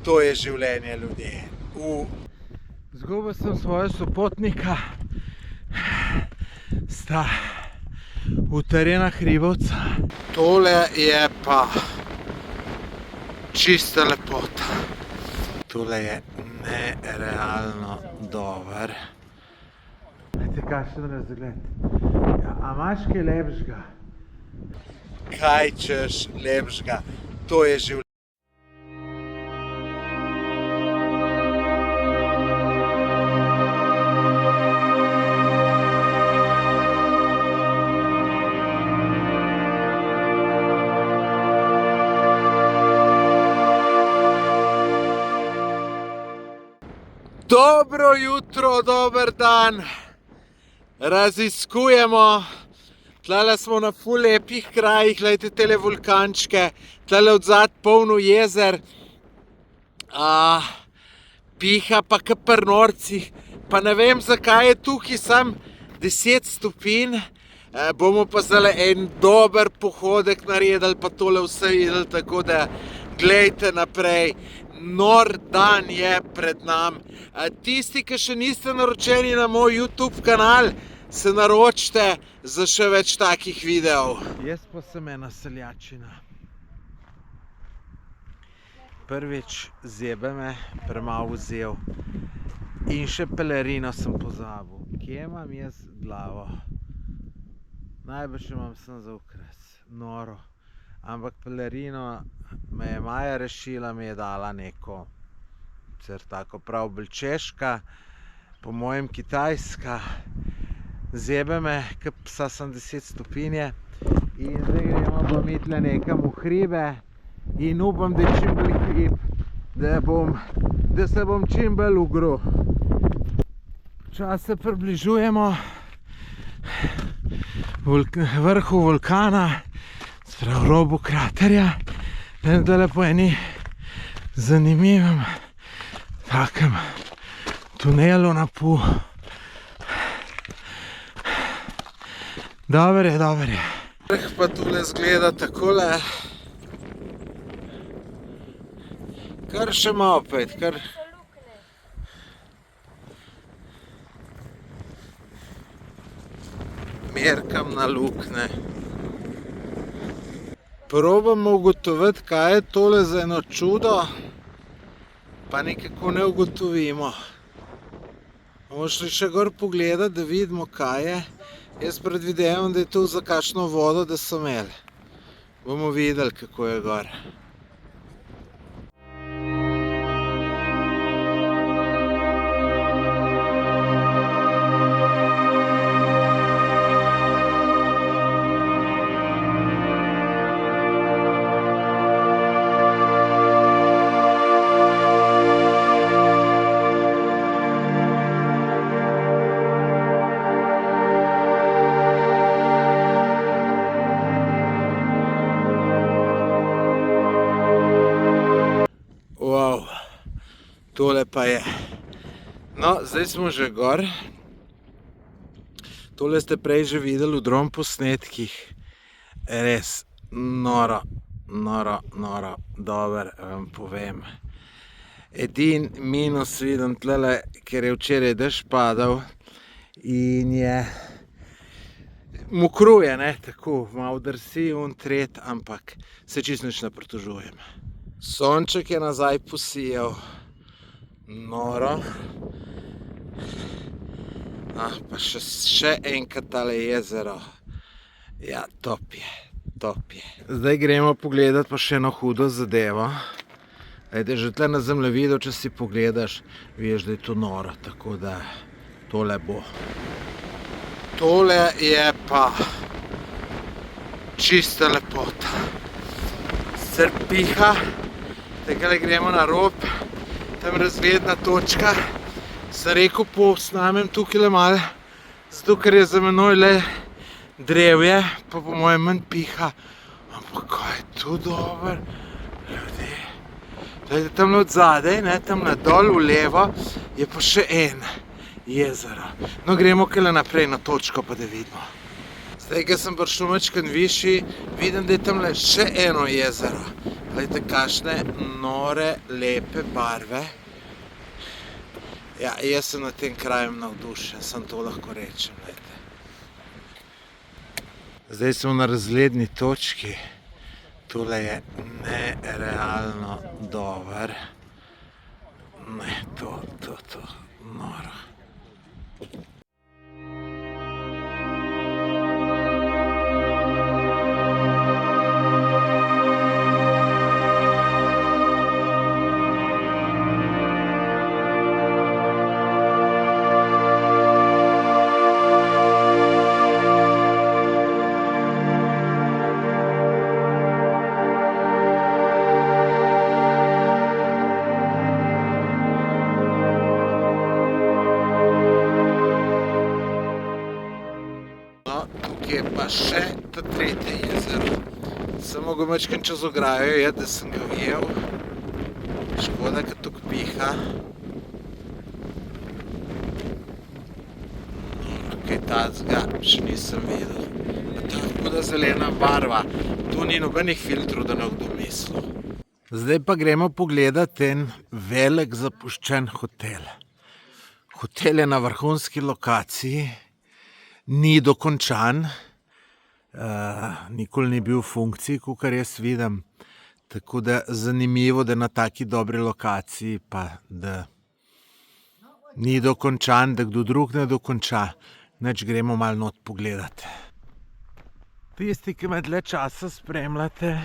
To je življenje, ljudje. Zgubil sem svojo sopotnika. Sta utrjena hribovca. Tole je pa čista lepota. Tole je nerealno dober. Glejte, kakšen razgled. Ja, a imaš kaj lepšega? Kaj češ lepšega? To je življenje. Dobro jutro, dober dan. Raziskujemo. Tlele smo na ful lepih krajih, gledajte tele vulkančke. Tlele odzad polno jezer. Piha pa kar pri norcih. Pa ne vem, zakaj je tukaj sam 10 stopinj. Bomo pa zdaj en dober pohodek naredili, pa tole vse videli, tako da gledajte naprej. Nor dan je pred nam. Tisti, ki še niste naročeni na moj YouTube kanal, se naročite za še več takih videov. Jaz pa sem ena seljačina. Prvič zjebe me, premalo vzel. In še pelerino sem pozabil. Kje imam jaz glavo? Najbrž imam sem za okres. Noro. Ampak pelerino me je Maja rešila, mi je dala neko tako prav belčeška, po mojem kitajska. Zjebe me, kar psa sem 10 stopinje. In zdaj gremo pa mi tle nekam v hribe. In upam, da je čim bolj hrib, da se bom čim bolj ugril. Čas se približujemo vrhu vulkana, sprav robu kraterja, da po eni zanimivem takem tunelu na pol. Dober je, dober je. Vrh pa tule zgleda takole. Kar še malo pet, kar... Merkam na lukne. Probamo ugotoviti, kaj je tole za eno čudo, pa nekako ne ugotovimo. Bomo šli še gor pogledati, da vidimo, kaj je. Jaz predvidevam, da je to za kakšno vodo, da so imeli. Bomo videli, kako je gor. Tole pa je. No, zdaj smo že gor. Tole ste prej že videli v dron posnetkih. Res noro, noro, noro dober, vam povem. Edin minus vidim tlele, ker je včeraj dež padal in je mokruje, ne, tako, malo drsi un tret, ampak se čisto nič ne pritožujem. Sonček je nazaj posijal. Noro. Pa še enkrat tale jezero. Ja, top je, top je. Zdaj gremo pogledati pa še eno hudo zadevo. Že tle na zemljevidu, če si pogledaš, veš, da je to noro, tako da tole bo. Tole je pa čista lepota. Sicer piha, takole gremo na rob. Tam razgledna točka. Sem rekel, posnamem tukaj malo, zato ker je za menoj le drevje, pa po mojem manj piha. Ampak kaj je tu dober, ljudje. Gledajte, tam od zadaj, tam na dol v levo, je pa še en jezero. No, gremo kajle naprej na točko, pa da vidimo. Zdaj, ko sem prišel majčkeno višji, vidim, da je tam še eno jezero. Glejte, kakšne nore, lepe barve. Ja, jaz sem na tem kraju navdušen, sem to lahko rečem, glejte. Zdaj smo na razgledni točki. Tole je nerealno dober. Ne, to, noro. Je pa še ta tretje jezero. Sem mogel mečkam čez ograjo, da sem ga ujel. Škoda, ker tukaj piha. Kaj tacga še nisem videl. Tako da zelena barva. Tu ni nobenih filtrov, da ne kdo mislil. Zdaj pa gremo pogledat en velik zapuščen hotel. Hotel je na vrhunski lokaciji. Ni dokončan, nikoli ni bil v funkciji, kakor jaz vidim. Tako da zanimivo, da na taki dobri lokaciji pa da ni dokončan, da kdo drug ne dokonča. Neč gremo malo not pogledat. Tisti, ki me dlje časa spremljate,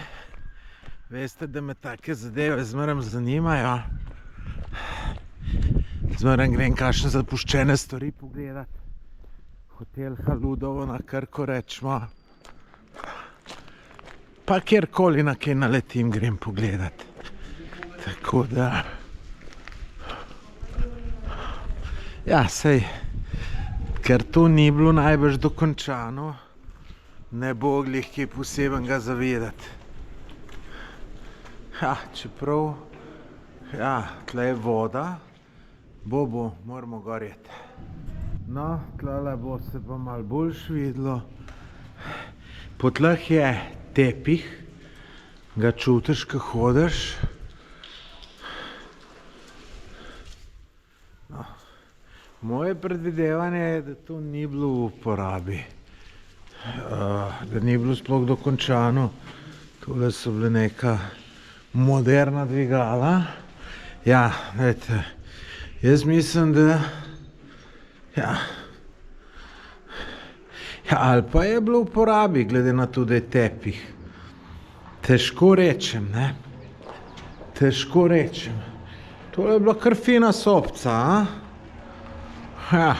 veste, da me take zadeve zmeraj zanimajo. Zmeraj grem kakšne zapuščene stvari pogledat. Hotel Haludovo na Krku rečemo. Pa kjerkoli na kaj naletim, grem pogledat. Tako da... Ja, sej, ker tu ni bilo najbrž dokončano, ne bo glih kaj posebenega zavedati. Ja, čeprav, ja, tle je voda, moramo gorjeti. No, tlele bo se pa malo boljš videlo. Po tleh je tepih, ga čutiš, ko hodiš. No, moje predvidevanje je, da to ni bilo v uporabi. Da ni bilo sploh dokončano. Tole so bile neka moderna dvigala. Ja, glejte, jaz mislim, da ja, ali pa je bilo v uporabi, glede na to, da je tepih. Težko rečem, ne? Težko rečem. Tole je bila kar fina sobca, a? Ja.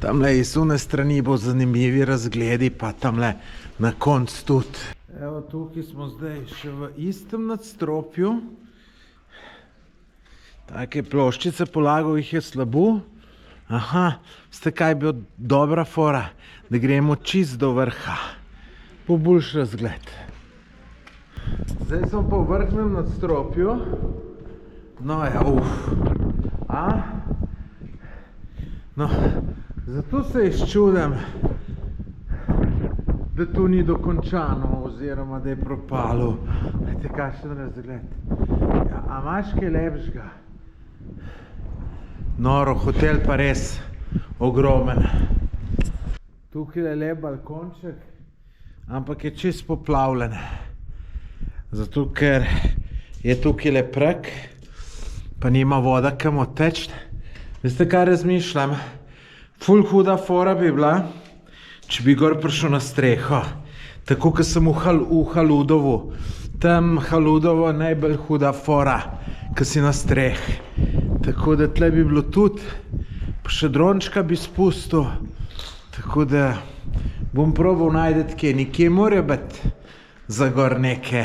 Tamle iz une strani bo zanimivi razgledi, pa tamle na koncu tudi. Evo, tukaj smo zdaj še v istem nadstropju. Take ploščice polagal jih je slabo. Aha, veste kaj je bil dobra fora? Da gremo čist do vrha. Po boljš razgled. Zdaj smo pa v vrhnem nadstropju. No ja, No, zato se izčudim, da to ni dokončano, oziroma da je propalo. Glejte, kakšen razgled. Ja, a imaš kaj lepšega? Noro, hotel pa res ogromen. Tukaj je lep balkonček, ampak je čist poplavljen. Zato, ker je tukaj le prek, pa nima voda kam odteči. Veste, kaj razmišljam? Ful huda fora bi bila, če bi gor prišel na streho. Tako, kot sem v Haludovu. Tam Haludovo najbolj huda fora, ko si na strehi. Tako da tle bi bilo tudi, pa še drončka bi spustil. Tako da bom probal najdeti kje. Nikje morajo biti za gor neke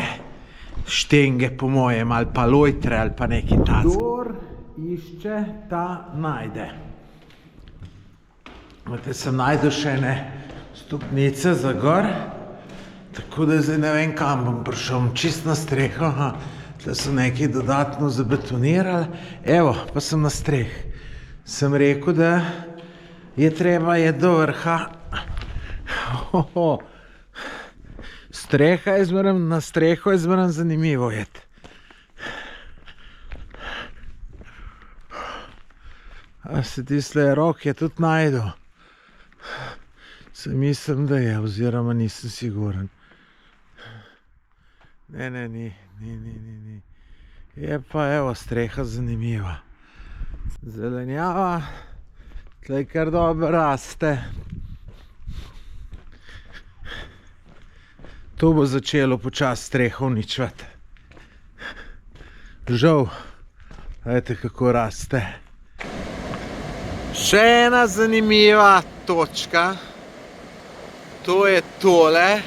štenge po mojem, ali pa lojtre, ali pa neki tacki. Kdor išče, ta najde. Vete, sem najdel še ene stopnice za gor, tako da zdaj ne vem, kam bom prišel, čist na streho. Tle so nekaj dodatno zabetonirali. Evo, pa sem na streh. Sem rekel, da je treba do vrha Ohoho. Streha je zmeraj, na streho je zmeraj zanimivo jeti. A se tisle rok je tudi najdu? Se mislim, da je, oziroma nisem siguren. Ne, ni. Je pa, evo, streha zanimiva. Zelenjava, tlej kar dobro raste. To bo začelo počasi streho uničevati. Žal, gledajte, kako raste. Še ena zanimiva točka. To je tole.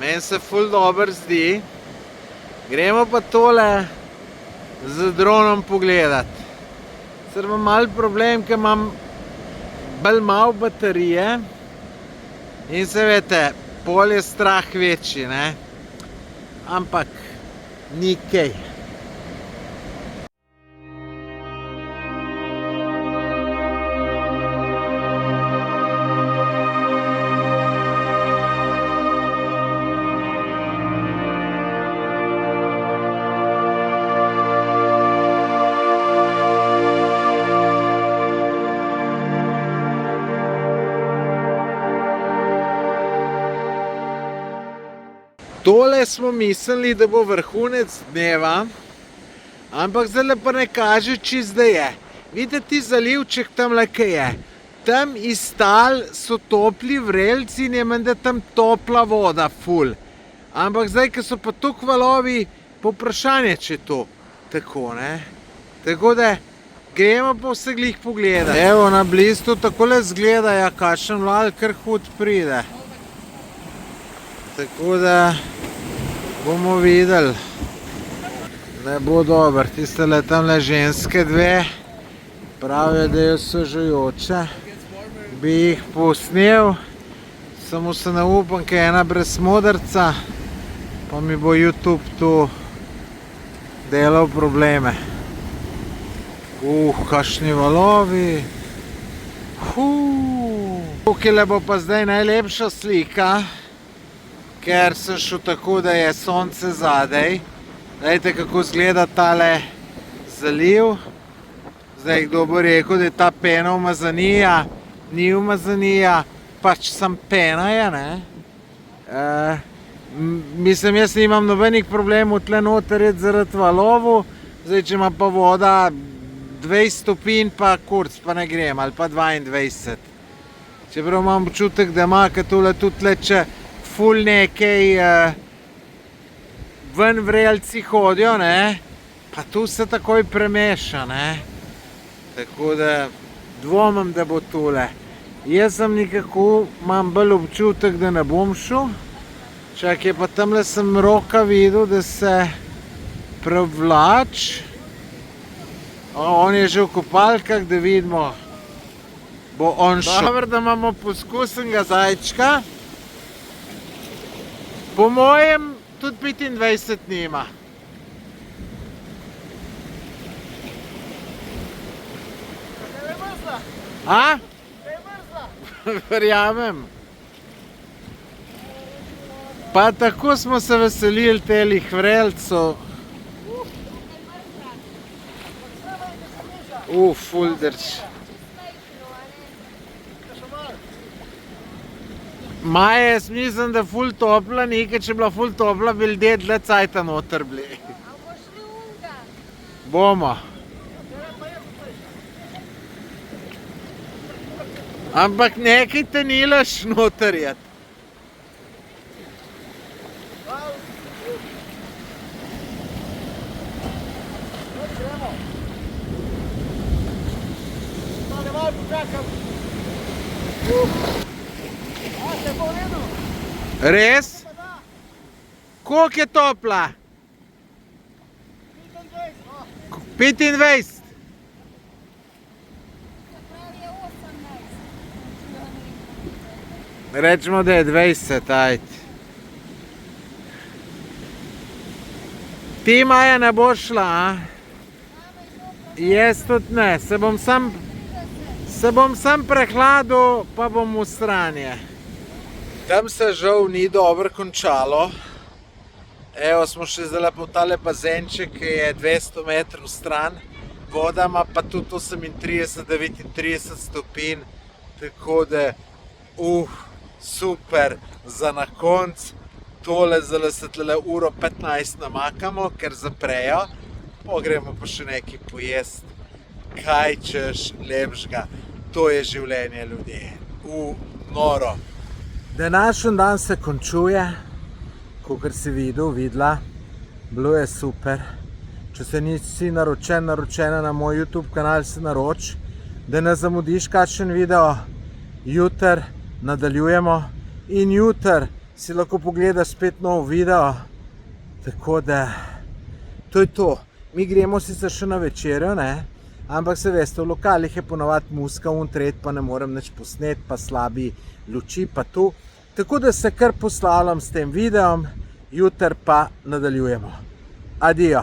Meni se ful dobro zdi. Gremo pa tole z dronom pogledat. Sicer imam malo problem, ker imam bolj malo baterije. In se veste, pol je strah večji, ne? Ampak ni kaj. Tole smo mislili, da bo vrhunec dneva, ampak zdaj pa ne kaže, čist da je. Vidite ti zalivček tamle, kaj je. Tam iz tal so topli vrelci in je menda tam topla voda, ful. Ampak zdaj, ko so pa toliko valovi, povprašanje, če je to tako, ne. Tako da gremo pa vse glih pogledati. Evo, na blistu takole zgleda, ja, kakšen val kar hud pride. Tako da bomo videli. Ne bo dober. Tistele tamle ženske dve pravijo, da je osvežujoče. Bi jih posnel, samo se ne upam, ker je ena brez modrca, pa mi bo YouTube tu delal probleme. Kakšni valovi. Tukaj bo pa zdaj najlepša slika, ker sem šel tako, da je sonce zadaj. Glejte, kako izgleda tale zaliv. Zdaj, kdo bo rekel, da je ta pena umazanija. Ni umazanija, pač sem pena je, ne. Mislim, jaz nimam nobenih problemov tle noter iti zaradi valovu. Zdaj, če ima pa voda 20 stopinj, pa kurc, pa ne grem, ali pa 22. Čeprav imam občutek, da ima, ker tole tudi če ful nekaj ven vrelci hodijo, ne, pa tu se takoj premeša, ne. Tako da dvomim, da bo tole. Jaz sem nekako, imam bolj občutek, da ne bom šel. Čakaj, pa tamle sem Roka videl, da se prevlač. On je že v kopalkah, da vidimo, bo on šel. Dobro, da imamo poskusenega zajčka. Po mojem tudi 25 nima. Je mrzla? A? Je mrzla? Verjamem. Pa tako smo se veselili telih vrelcev. Ful drž. Maja, jaz mislim, da ful topla ni, ker če bila ful topla, bi ljudje dlje cajta noter bili. A bo šli unga? Bomo. Ampak nekaj te nilaš noter jet. Res? Koliko je topla? 25. Rečemo, da je 20, ajde. Ti, Maja, ne bo šla, a? Jaz tudi ne, se bom sam prehladil, pa bom v stranje. Tam se žal ni dobro končalo. Evo, smo šli zdaj po tale bazenček, ki je 200 metrov stran. Voda ima pa tudi 38-39 stopinj, tako da, super, za na konc. Tole zdaj se tle uro 15 namakamo, ker zaprejo. Gremo pa še nekaj pojest. Kaj češ lepšega, to je življenje ljudje. Noro. Današnji dan se končuje, kakor si videla, bilo je super. Če se nisi naročena na moj YouTube kanal, se naroč, da ne zamudiš kakšen video. Jutri nadaljujemo in jutri si lahko pogledaš spet nov video. Tako da, to je to. Mi gremo sicer še na večerjo, ne? Ampak se veste, v lokalih je ponavadi muska, tret pa ne morem nič posnet, pa slabi luči pa tu. Tako da se kar poslavljam s tem videom, jutri pa nadaljujemo. Adijo.